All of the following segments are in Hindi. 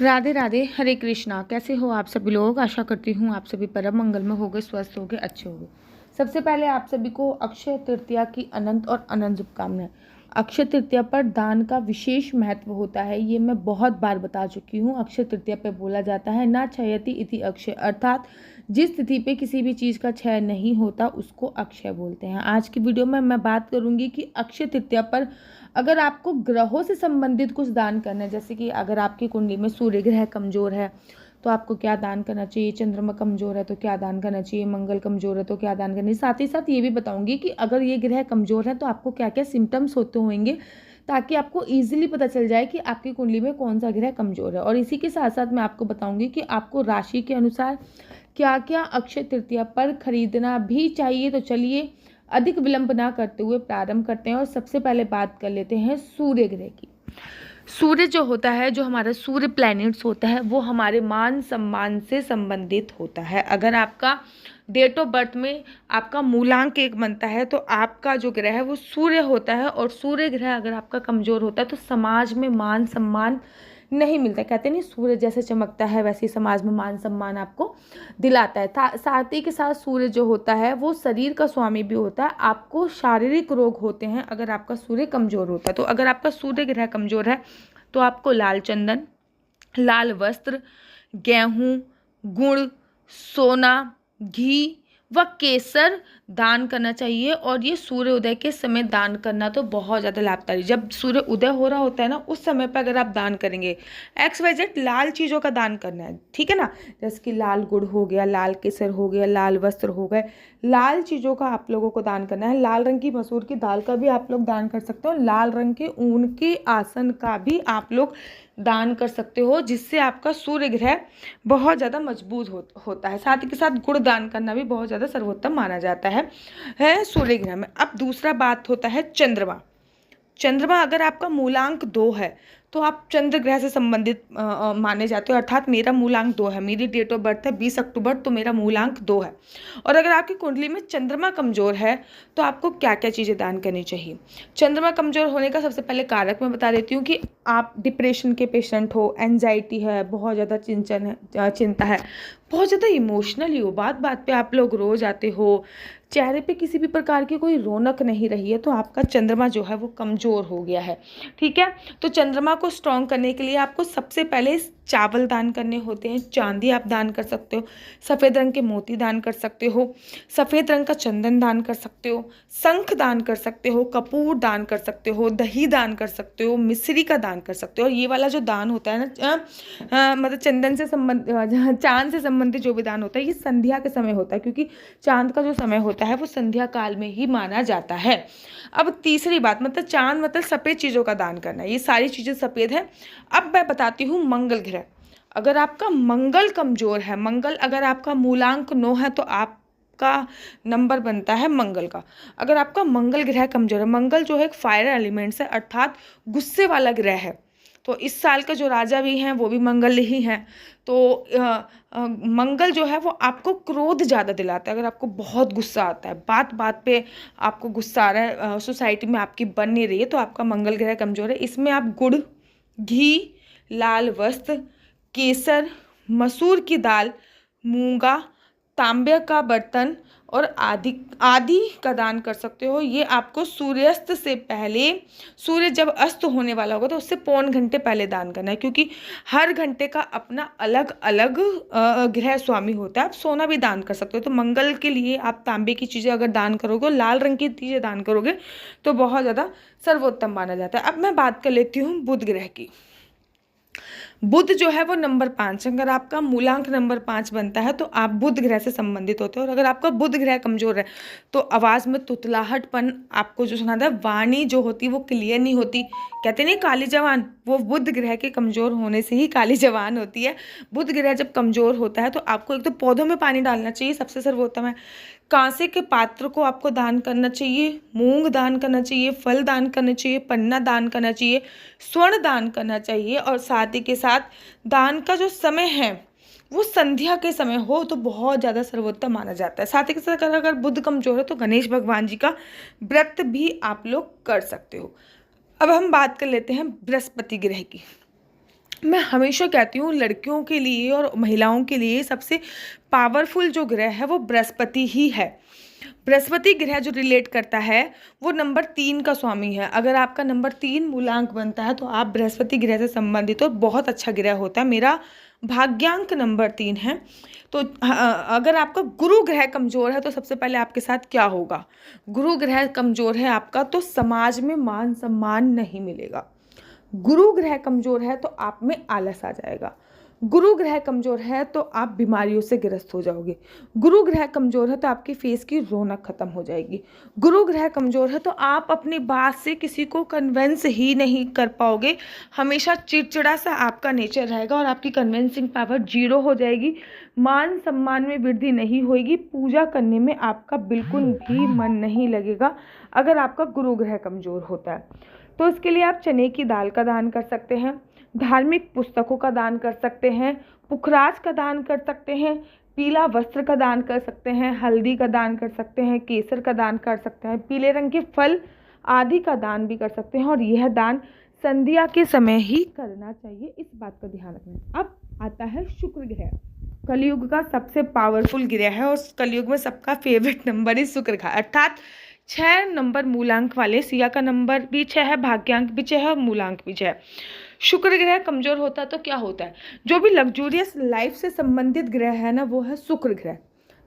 राधे राधे, हरे कृष्णा। कैसे हो आप सभी लोग? आशा करती हूँ आप सभी परम मंगल में होंगे, स्वस्थ होंगे, अच्छे होंगे। सबसे पहले आप सभी को अक्षय तृतीया की अनंत और अनंत शुभकामनाएं। अक्षय तृतीया पर दान का विशेष महत्व होता है, ये मैं बहुत बार बता चुकी हूँ। अक्षय तृतीया पे बोला जाता है ना क्षयति इति अक्षय, अर्थात जिस तिथि पे किसी भी चीज़ का क्षय नहीं होता उसको अक्षय बोलते हैं। आज की वीडियो में मैं बात करूँगी कि अक्षय तृतीया पर अगर आपको ग्रहों से संबंधित कुछ दान करना है, जैसे कि अगर आपकी कुंडली में सूर्य ग्रह कमजोर है तो आपको क्या दान करना चाहिए, चंद्रमा कमजोर है तो क्या दान करना चाहिए, मंगल कमजोर है तो क्या दान करना चाहिए। साथ ही साथ ये भी बताऊंगी कि अगर ये ग्रह कमजोर है तो आपको क्या क्या सिम्टम्स होते होंगे, ताकि आपको ईजिली पता चल जाए कि आपकी कुंडली में कौन सा ग्रह कमजोर है। और इसी के साथ साथ मैं आपको बताऊंगी कि आपको राशि के अनुसार क्या क्या अक्षय तृतीया पर खरीदना भी चाहिए। तो चलिए अधिक विलंब ना करते हुए प्रारंभ करते हैं और सबसे पहले बात कर लेते हैं सूर्य ग्रह की। सूर्य जो होता है, जो हमारा सूर्य प्लैनेट्स होता है, वो हमारे मान सम्मान से संबंधित होता है। अगर आपका डेट ऑफ बर्थ में आपका मूलांक 1 बनता है तो आपका जो ग्रह है वो सूर्य होता है, और सूर्य ग्रह अगर आपका कमजोर होता है तो समाज में मान सम्मान नहीं मिलता। कहते नहीं, सूर्य जैसे चमकता है वैसे ही समाज में मान सम्मान आपको दिलाता है। साथ ही के साथ सूर्य जो होता है वो शरीर का स्वामी भी होता है। आपको शारीरिक रोग होते हैं अगर आपका सूर्य कमजोर होता है। तो अगर आपका सूर्य ग्रह कमजोर है तो आपको लाल चंदन, लाल वस्त्र, गेहूं, गुड़, सोना, घी व केसर दान करना चाहिए। और ये सूर्य उदय के समय दान करना तो बहुत ज़्यादा लाभकारी। जब सूर्य उदय हो रहा होता है ना, उस समय पर अगर आप दान करेंगे, XYZ लाल चीज़ों का दान करना है, ठीक है ना। जैसे कि लाल गुड़ हो गया, लाल केसर हो गया, लाल वस्त्र हो गए, लाल चीज़ों का आप लोगों को दान करना है। लाल रंग की मसूर की दाल का भी आप लोग दान कर सकते हो। लाल रंग के ऊन के आसन का भी आप लोग दान कर सकते हो, जिससे आपका सूर्य ग्रह बहुत ज़्यादा मजबूत होता है। साथ ही के साथ गुड़ दान करना भी बहुत ज़्यादा सर्वोत्तम माना जाता है सूर्य ग्रह में। अब दूसरा बात होता है चंद्रमा। चंद्रमा अगर आपका मूलांक 2 है तो आप चंद्र ग्रह से संबंधित माने जाते हो। अर्थात मेरा मूलांक 2 है, मेरी डेट ऑफ बर्थ है 20 अक्टूबर, तो मेरा मूलांक 2 है। और अगर आपकी कुंडली में चंद्रमा कमजोर है तो आपको क्या क्या चीज़ें दान करनी चाहिए। चंद्रमा कमजोर होने का सबसे पहले कारक मैं बता देती हूँ कि आप डिप्रेशन के पेशेंट हो, एंजाइटी है, बहुत ज़्यादा चिंता है, बहुत ज़्यादा इमोशनली हो, बात बात पे आप लोग रो जाते हो, चेहरे पे किसी भी प्रकार की कोई रौनक नहीं रही है, तो आपका चंद्रमा जो है वो कमज़ोर हो गया है। ठीक है, तो चंद्रमा को स्ट्रॉन्ग करने के लिए आपको सबसे पहले चावल दान करने होते हैं, चांदी आप दान कर सकते हो, सफ़ेद रंग के मोती दान कर सकते हो, सफ़ेद रंग का चंदन दान कर सकते हो, शंख दान कर सकते हो, कपूर दान कर सकते हो, दही दान कर सकते हो, मिश्री का दान कर सकते हो। और ये वाला जो दान होता है ना, मतलब चंदन से संबंधित, चांद से संबंधित जो भी दान होता है, ये संध्या के समय होता है, क्योंकि चांद का जो समय होता है वो संध्या काल में ही माना जाता है। अब तीसरी बात, मतलब चांद मतलब सफ़ेद चीज़ों का दान करना, ये सारी चीज़ें सफ़ेद है। अब मैं बताती हूँ मंगल ग्रह। अगर आपका मंगल कमजोर है, मंगल अगर आपका मूलांक 9 है तो आपका नंबर बनता है मंगल का। अगर आपका मंगल ग्रह कमजोर है, मंगल जो है एक फायर एलिमेंट्स है, अर्थात गुस्से वाला ग्रह है। तो इस साल का जो राजा भी हैं वो भी मंगल ही हैं। तो मंगल जो है वो आपको क्रोध ज़्यादा दिलाता है। अगर आपको बहुत गुस्सा आता है, बात बात पे आपको गुस्सा आ रहा है, सोसाइटी में आपकी बन नहीं रही है, तो आपका मंगल ग्रह कमजोर है। इसमें आप गुड़, घी, लाल वस्त्र, केसर, मसूर की दाल, मूंगा, तांबे का बर्तन और आदि का दान कर सकते हो। ये आपको सूर्यास्त से पहले, सूर्य जब अस्त होने वाला होगा तो उससे पौन घंटे पहले दान करना है, क्योंकि हर घंटे का अपना अलग अलग ग्रह स्वामी होता है। आप सोना भी दान कर सकते हो। तो मंगल के लिए आप तांबे की चीज़ें अगर दान करोगे, लाल रंग की चीज़ें दान करोगे तो बहुत ज़्यादा सर्वोत्तम माना जाता है। अब मैं बात कर लेती हूँ बुध ग्रह की। बुध जो है वो नंबर 5, अगर आपका मूलांक नंबर 5 बनता है तो आप बुध ग्रह से संबंधित होते हो। और अगर आपका बुध ग्रह कमजोर है तो आवाज़ में तुतलाहटपन आपको जो सुनाता है, वाणी जो होती है वो क्लियर नहीं होती। कहते नहीं काली जवान, वो बुध ग्रह के कमजोर होने से ही काली जवान होती है। बुध ग्रह जब कमजोर होता है तो आपको एक तो पौधों में पानी डालना चाहिए, सबसे सर्वोत्तम है। कांसे के पात्र को आपको दान करना चाहिए, मूंग दान करना चाहिए, फल दान करना चाहिए, पन्ना दान करना चाहिए, स्वर्ण दान करना चाहिए। और साथ ही के साथ दान का जो समय है वो संध्या के समय हो तो बहुत ज़्यादा सर्वोत्तम माना जाता है। साथ ही के साथ अगर बुध कमजोर है तो गणेश भगवान जी का व्रत भी आप लोग कर सकते हो। अब हम बात कर लेते हैं बृहस्पति ग्रह की। मैं हमेशा कहती हूँ लड़कियों के लिए और महिलाओं के लिए सबसे पावरफुल जो ग्रह है वो बृहस्पति ही है। बृहस्पति ग्रह जो रिलेट करता है वो नंबर 3 का स्वामी है। अगर आपका नंबर 3 मूलांक बनता है तो आप बृहस्पति ग्रह से संबंधित हो, बहुत अच्छा ग्रह होता है। मेरा भाग्यांक नंबर 3 है। तो अगर आपका गुरु ग्रह कमज़ोर है तो सबसे पहले आपके साथ क्या होगा? गुरु ग्रह कमज़ोर है आपका तो समाज में मान सम्मान नहीं मिलेगा। गुरु ग्रह कमज़ोर है तो आप में आलस आ जाएगा। गुरु ग्रह कमज़ोर है तो आप बीमारियों से ग्रस्त हो जाओगे। गुरु ग्रह कमज़ोर है तो आपकी फेस की रौनक ख़त्म हो जाएगी। गुरु ग्रह कमज़ोर है तो आप अपनी बात से किसी को कन्विंस ही नहीं कर पाओगे। हमेशा चिड़चिड़ा सा आपका नेचर रहेगा और आपकी कन्विंसिंग पावर 0 हो जाएगी। मान सम्मान में वृद्धि नहीं होगी। पूजा करने में आपका बिल्कुल भी मन नहीं लगेगा अगर आपका गुरु ग्रह कमज़ोर होता है। तो इसके लिए आप चने की दाल का दान कर सकते हैं, धार्मिक पुस्तकों का दान कर सकते हैं, पुखराज का दान कर सकते हैं, पीला वस्त्र का दान कर सकते हैं, हल्दी का दान कर सकते हैं, केसर का दान कर सकते हैं, पीले रंग के फल आदि का दान भी कर सकते हैं। और यह दान संध्या के समय ही करना चाहिए, इस बात का ध्यान रखना। अब आता है शुक्र ग्रह, कलयुग का सबसे पावरफुल ग्रह है और कलयुग में सबका फेवरेट नंबर ही शुक्र ग्रह, अर्थात 6 नंबर मूलांक वाले। सिया का नंबर भी 6 है, भाग्यांक भी 6 है और मूलांक भी 6 है। शुक्र ग्रह कमजोर होता है तो क्या होता है? जो भी लग्जूरियस लाइफ से संबंधित ग्रह है ना वो है शुक्र ग्रह।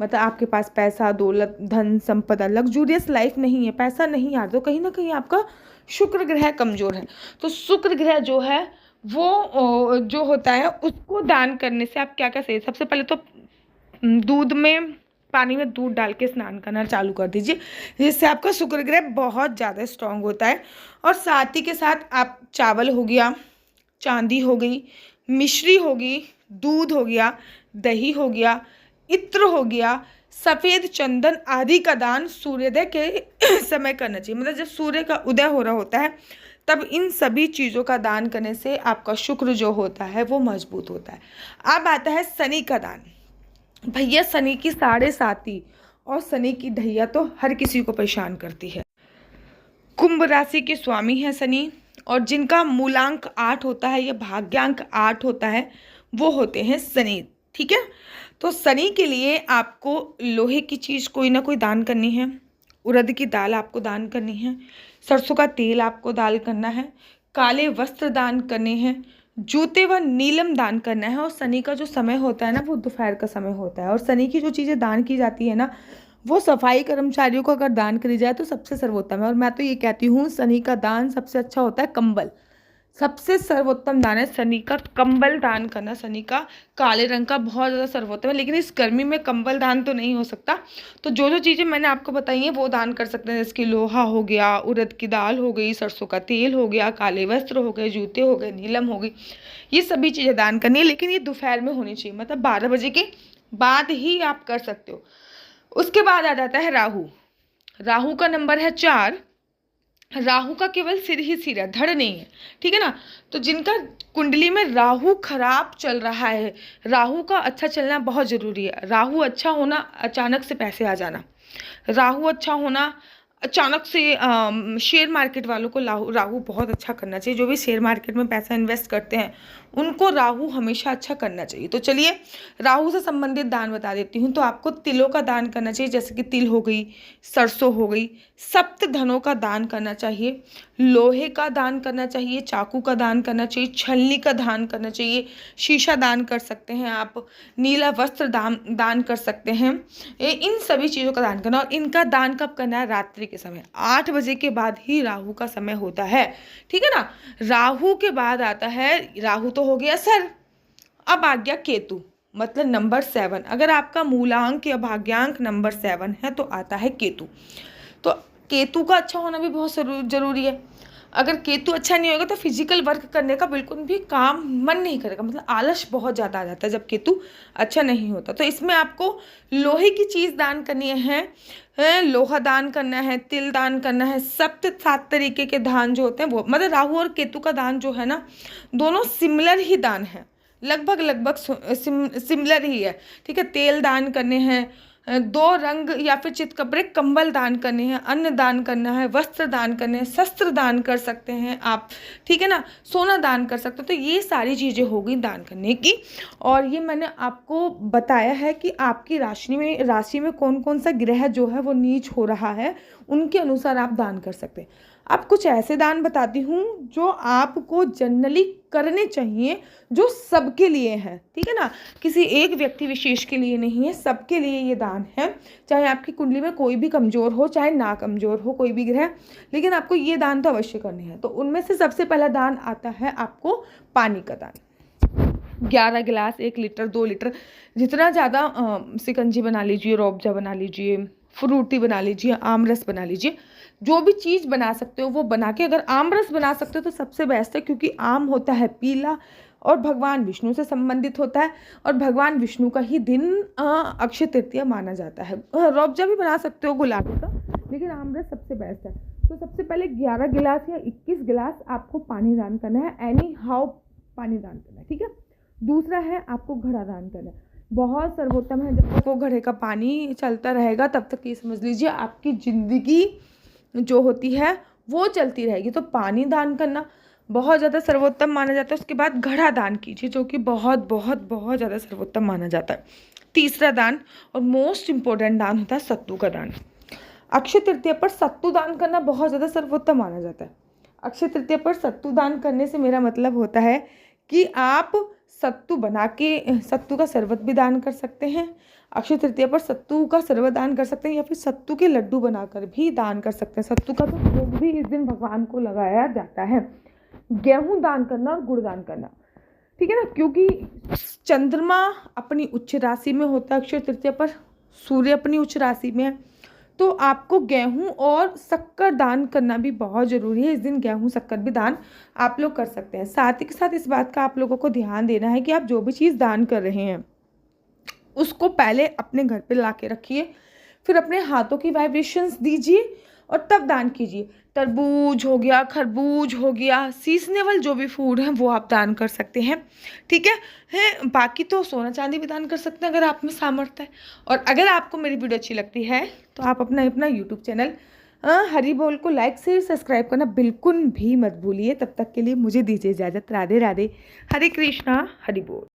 मतलब आपके पास पैसा, दौलत, धन, संपदा, लग्जूरियस लाइफ नहीं है, पैसा नहीं आ रहा, तो कहीं ना कहीं आपका शुक्र ग्रह कमजोर है। तो शुक्र ग्रह जो है वो जो होता है उसको दान करने से आप क्या क्या सही, सबसे पहले तो दूध में, पानी में दूध डाल के स्नान करना चालू कर दीजिए, जिससे आपका शुक्र ग्रह बहुत ज़्यादा स्ट्रांग होता है। और साथ ही के साथ आप चावल हो गया, चांदी हो गई, मिश्री होगी, दूध हो गया, दही हो गया, इत्र हो गया, सफ़ेद चंदन आदि का दान सूर्योदय के समय करना चाहिए। मतलब जब सूर्य का उदय हो रहा होता है तब इन सभी चीज़ों का दान करने से आपका शुक्र जो होता है वो मजबूत होता है। अब आता है शनि का दान। भैया शनि की 7.5 और शनि की ढैया तो हर किसी को परेशान करती है। कुंभ राशि के स्वामी है शनि, और जिनका मूलांक 8 होता है या भाग्यांक 8 होता है वो होते हैं शनि। ठीक है, तो शनि के लिए आपको लोहे की चीज़ कोई ना कोई दान करनी है, उड़द की दाल आपको दान करनी है, सरसों का तेल आपको दान करना है, काले वस्त्र दान करने हैं, जूते व नीलम दान करना है। और शनि का जो समय होता है ना वो दोपहर का समय होता है। और शनि की जो चीज़ें दान की जाती है ना वो सफाई कर्मचारियों को अगर दान करी जाए तो सबसे सर्वोत्तम है। और मैं तो ये कहती हूँ शनि का दान सबसे अच्छा होता है कंबल, सबसे सर्वोत्तम दान है शनि का कंबल दान करना। शनि का काले रंग का बहुत ज़्यादा सर्वोत्तम है, लेकिन इस गर्मी में कंबल दान तो नहीं हो सकता। तो जो जो चीज़ें मैंने आपको बताई हैं वो दान कर सकते हैं, जैसे कि लोहा हो गया, उड़द की दाल हो गई, सरसों का तेल हो गया, काले वस्त्र हो गए, जूते हो गए, नीलम हो गई, ये सभी चीज़ें दान करनी है। लेकिन ये दोपहर में होनी चाहिए, मतलब 12 बजे के बाद ही आप कर सकते हो। उसके बाद आ जाता है राहु। राहु का नंबर है 4। राहु का केवल सिर ही सिर है, धड़ नहीं है। ठीक है ना, तो जिनका कुंडली में राहु खराब चल रहा है, राहु का अच्छा चलना बहुत ज़रूरी है। राहु अच्छा होना, अचानक से पैसे आ जाना, राहु अच्छा होना, अचानक से शेयर मार्केट वालों को राहु बहुत अच्छा करना चाहिए। जो भी शेयर मार्केट में पैसा इन्वेस्ट करते हैं उनको राहु हमेशा अच्छा करना चाहिए। तो चलिए राहु से संबंधित दान बता देती हूँ। तो आपको तिलों का दान करना चाहिए, जैसे कि तिल हो गई, सरसों हो गई, सप्त धनों का दान करना चाहिए, लोहे का दान करना चाहिए, चाकू का दान करना चाहिए, छलनी का दान करना चाहिए, शीशा दान कर सकते हैं आप, नीला वस्त्र दान कर सकते हैं। इन सभी चीज़ों का दान करना, और इनका दान कब करना है? रात्रि के समय 8 बजे के बाद ही राहु का समय होता है। ठीक है ना, राहु के बाद आता है, राहु तो हो गया सर, अब आ गया केतु, मतलब नंबर 7। अगर आपका मूलांक या भाग्यांक नंबर 7 है तो आता है केतु। तो केतु का अच्छा होना भी बहुत जरूरी है। अगर केतु अच्छा नहीं होगा तो फिजिकल वर्क करने का बिल्कुल भी काम मन नहीं करेगा, मतलब आलस बहुत ज़्यादा आ जाता है जब केतु अच्छा नहीं होता। तो इसमें आपको लोहे की चीज़ दान करनी है, लोहा दान करना है, तिल दान करना है, 7 तरीके के दान जो होते हैं वो, मतलब राहु और केतु का दान जो है ना दोनों सिमिलर ही दान है, लगभग सिमिलर ही है। ठीक है, तेल दान करने हैं, 2 रंग या फिर चितकबरे कंबल दान करने हैं, अन्न दान करना है, वस्त्र दान करने हैं, शस्त्र दान कर सकते हैं आप, ठीक है ना, सोना दान कर सकते हो। तो ये सारी चीज़ें हो गई दान करने की। और ये मैंने आपको बताया है कि आपकी राशि में कौन कौन सा ग्रह जो है वो नीच हो रहा है, उनके अनुसार आप दान कर सकते हैं। अब कुछ ऐसे दान बताती हूँ जो आपको जनरली करने चाहिए, जो सबके लिए है, ठीक है ना, किसी एक व्यक्ति विशेष के लिए नहीं है, सबके लिए ये दान है। चाहे आपकी कुंडली में कोई भी कमज़ोर हो, चाहे ना कमज़ोर हो कोई भी ग्रह, लेकिन आपको ये दान तो अवश्य करने हैं। तो उनमें से सबसे पहला दान आता है आपको पानी का दान। 11 गिलास, 1 लीटर, 2 लीटर, जितना ज़्यादा शिकंजी बना लीजिए, रूअफ़ज़ा बना लीजिए, फ्रूटी बना लीजिए, आम रस बना लीजिए, जो भी चीज़ बना सकते हो वो बना के, अगर आम रस बना सकते हो तो सबसे बेस्ट है, क्योंकि आम होता है पीला और भगवान विष्णु से संबंधित होता है, और भगवान विष्णु का ही दिन अक्षय तृतीया माना जाता है। रूअफ़ज़ा भी बना सकते हो गुलाबी का, लेकिन आम रस सबसे बेस्ट है। तो सबसे पहले 11 गिलास या 21 गिलास आपको पानी दान करना है, एनी हाउ पानी दान करना है, ठीक है। दूसरा है आपको घड़ा दान करना है, बहुत सर्वोत्तम है। जब तक वो घड़े का पानी चलता रहेगा तब तक ये समझ लीजिए आपकी ज़िंदगी जो होती है वो चलती रहेगी। तो पानी दान करना बहुत ज़्यादा सर्वोत्तम माना जाता है। उसके बाद घड़ा दान कीजिए, जो कि बहुत बहुत बहुत ज़्यादा सर्वोत्तम माना जाता है। तीसरा दान और मोस्ट इम्पोर्टेंट दान होता है सत्तू का दान। अक्षय तृतीया पर सत्तू दान करना बहुत ज़्यादा सर्वोत्तम माना जाता है। अक्षय तृतीया पर सत्तू दान करने से मेरा मतलब होता है कि आप सत्तू बना के सत्तू का शरबत भी दान कर सकते हैं, अक्षय तृतीया पर सत्तू का शरबत दान कर सकते हैं, या फिर सत्तू के लड्डू बनाकर भी दान कर सकते हैं। सत्तू का तो भोग भी इस दिन भगवान को लगाया जाता है। गेहूं दान करना और गुड़ दान करना, ठीक है ना, क्योंकि चंद्रमा अपनी उच्च राशि में होता है अक्षय तृतीया पर, सूर्य अपनी उच्च राशि में है, तो आपको गेहूं और शक्कर दान करना भी बहुत ज़रूरी है। इस दिन गेहूं शक्कर भी दान आप लोग कर सकते हैं। साथ ही के साथ इस बात का आप लोगों को ध्यान देना है कि आप जो भी चीज़ दान कर रहे हैं उसको पहले अपने घर पे ला के रखिए, फिर अपने हाथों की वाइब्रेशंस दीजिए और तब दान कीजिए। तरबूज हो गया, खरबूज हो गया, सीजनेबल जो भी फूड है वो आप दान कर सकते हैं, ठीक है। बाकी तो सोना चांदी भी दान कर सकते हैं अगर आप में सामर्थ्य है। और अगर आपको मेरी वीडियो अच्छी लगती है तो आप अपना यूट्यूब चैनल हरी बोल को लाइक शेयर सब्सक्राइब करना बिल्कुल भी मत भूलिए। तब तक के लिए मुझे दीजिए इजाज़त। राधे राधे, हरे कृष्णा, हरि बोल।